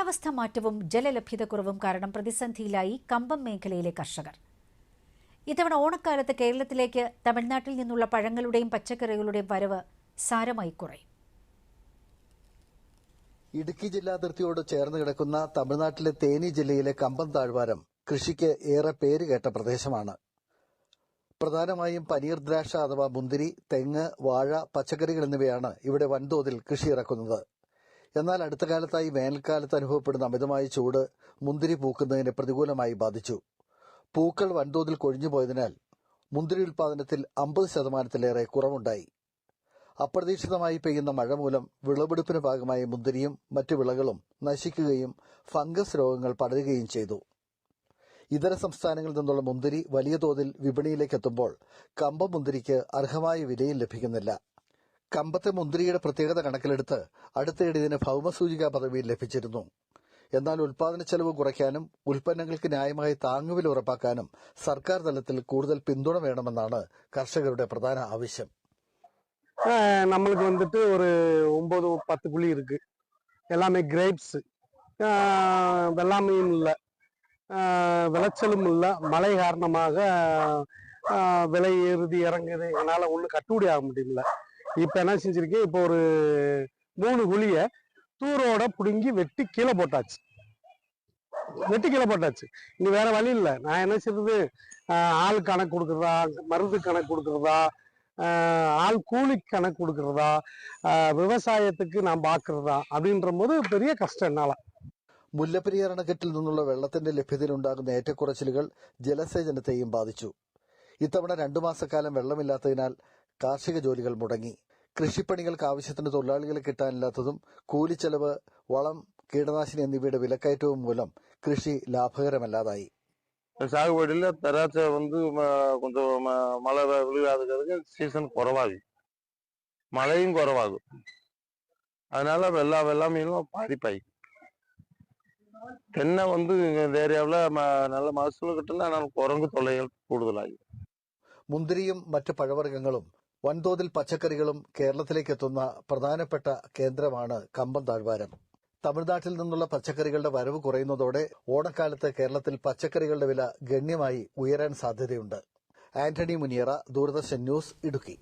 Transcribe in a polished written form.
കാലാവസ്ഥാ മാറ്റവും ജലലഭ്യതക്കുറവും കാരണം പ്രതിസന്ധിയിലായി കമ്പം മേഖലയിലെ കർഷകർ. ഇത്തവണ ഓണക്കാലത്ത് കേരളത്തിലേക്ക് തമിഴ്നാട്ടിൽ നിന്നുള്ള പഴങ്ങളുടെയും പച്ചക്കറികളുടെയും വരവ് സാരമായി കുറയും. ഇടുക്കി ജില്ലാതിർത്തിയോട് ചേർന്ന് കിടക്കുന്ന തമിഴ്നാട്ടിലെ തേനി ജില്ലയിലെ കമ്പം താഴ്വാരം കൃഷിക്ക് ഏറെ പേരുകേട്ട പ്രദേശമാണ്. പ്രധാനമായും പനീർ ദ്രാക്ഷ അഥവാ മുന്തിരി, തെങ്ങ്, വാഴ, പച്ചക്കറികൾ എന്നിവയാണ് ഇവിടെ വൻതോതിൽ കൃഷി ഇറക്കുന്നത്. എന്നാൽ അടുത്ത കാലത്തായി വേനൽക്കാലത്ത് അനുഭവപ്പെടുന്ന അമിതമായ ചൂട് മുന്തിരി പൂക്കുന്നതിനെ പ്രതികൂലമായി ബാധിച്ചു. പൂക്കൾ വൻതോതിൽ കൊഴിഞ്ഞുപോയതിനാൽ മുന്തിരി ഉൽപാദനത്തിൽ 50% കുറവുണ്ടായി. അപ്രതീക്ഷിതമായി പെയ്യുന്ന മഴ മൂലം വിളവെടുപ്പിന് ഭാഗമായ മുന്തിരിയും മറ്റു വിളകളും നശിക്കുകയും ഫംഗസ് രോഗങ്ങൾ പടരുകയും ചെയ്തു. ഇതര സംസ്ഥാനങ്ങളിൽ നിന്നുള്ള മുന്തിരി വലിയ തോതിൽ വിപണിയിലേക്ക് എത്തുമ്പോൾ കമ്പം മുന്തിരിക്ക് അർഹമായ വിലയും ലഭിക്കുന്നില്ല. കമ്പത്തെ മുന്തിരിയുടെ പ്രത്യേകത കണക്കിലെടുത്ത് അടുത്തിടെ ഇതിന് ഭൌമസൂചികാ പദവി ലഭിച്ചിരുന്നു. എന്നാൽ ഉൽപാദന ചെലവ് കുറയ്ക്കാനും ഉൽപ്പന്നങ്ങൾക്ക് ന്യായമായ താങ്ങുവില ഉറപ്പാക്കാനും സർക്കാർ തലത്തിൽ കൂടുതൽ പിന്തുണ വേണമെന്നാണ് കർഷകരുടെ പ്രധാന ആവശ്യം. நம்மளுக்கு வந்துட்டு ஒரு 9-10 குழி இருக்கு. எல்லாமே கிரேப்ஸ், வெள்ளாமையும் இல்லை, விளைச்சலும் இல்லை. மழை காரணமாக விலை ஏறுது இறங்குது, என்னால் ஒன்றும் கட்டுப்படி ஆக முடியல. இப்போ என்ன செஞ்சிருக்கேன், இப்போ ஒரு 3 குழியை தூரோட பிடுங்கி வெட்டி கீழே போட்டாச்சு. இனி வேற வழி இல்லை. நான் என்ன செய்யறது, ஆள் கணக்கு கொடுக்குறதா, மருந்து கணக்கு கொடுக்குறதா, ஆள் கூலி கணக்கு கொடுக்கறதா, விவசாயத்துக்கு நான் பார்க்கறதா அப்படின்ற போது பெரிய கஷ்டம் என்னால. മുല്ലപ്പെരിയാർ അണക്കെട്ടിൽ നിന്നുള്ള വെള്ളത്തിന്റെ ലഭ്യതയിലുണ്ടാകുന്ന ഏറ്റക്കുറച്ചിലുകൾ ജലസേചനത്തെയും ബാധിച്ചു. ഇത്തവണ 2 മാസക്കാലം വെള്ളമില്ലാത്തതിനാൽ കാർഷിക ജോലികൾ മുടങ്ങി. കൃഷിപ്പണികൾക്ക് ആവശ്യത്തിന് തൊഴിലാളികളെ കിട്ടാനില്ലാത്തതും കൂലിച്ചെലവ്, വളം, കീടനാശിനി എന്നിവയുടെ വിലക്കയറ്റവും മൂലം കൃഷി ലാഭകരമല്ലാതായി. சாகுபடியில் திராட்சை கொஞ்சம் மழை விழுகாதுக்கிறதுக்கு சீசன் குறைவாகும், மழையும் குறைவாகும். அதனால வெள்ளாமையிலும் பாதிப்பாய். தென்னை இந்த ஏரியாவில் நல்ல மகசூல் கிட்டல, ஆனால் குரங்கு தொல்லைகள் കൂടുതലായി. മുന്തിരിയും മറ്റ് പഴവർഗ്ഗങ്ങളും വൻതോതിൽ പച്ചക്കറികളും കേരളത്തിലേക്ക് എത്തുന്ന പ്രധാനപ്പെട്ട കേന്ദ്രമാണ് കമ്പം താഴ്വാരം. തമിഴ്നാട്ടിൽ നിന്നുള്ള പച്ചക്കറികളുടെ വരവ് കുറയുന്നതോടെ ഓണക്കാലത്ത് കേരളത്തിൽ പച്ചക്കറികളുടെ വില ഗണ്യമായി ഉയരാൻ സാധ്യതയുണ്ട്. ആന്റണി മുനിയറ, ദൂരദർശൻ ന്യൂസ്, ഇടുക്കി.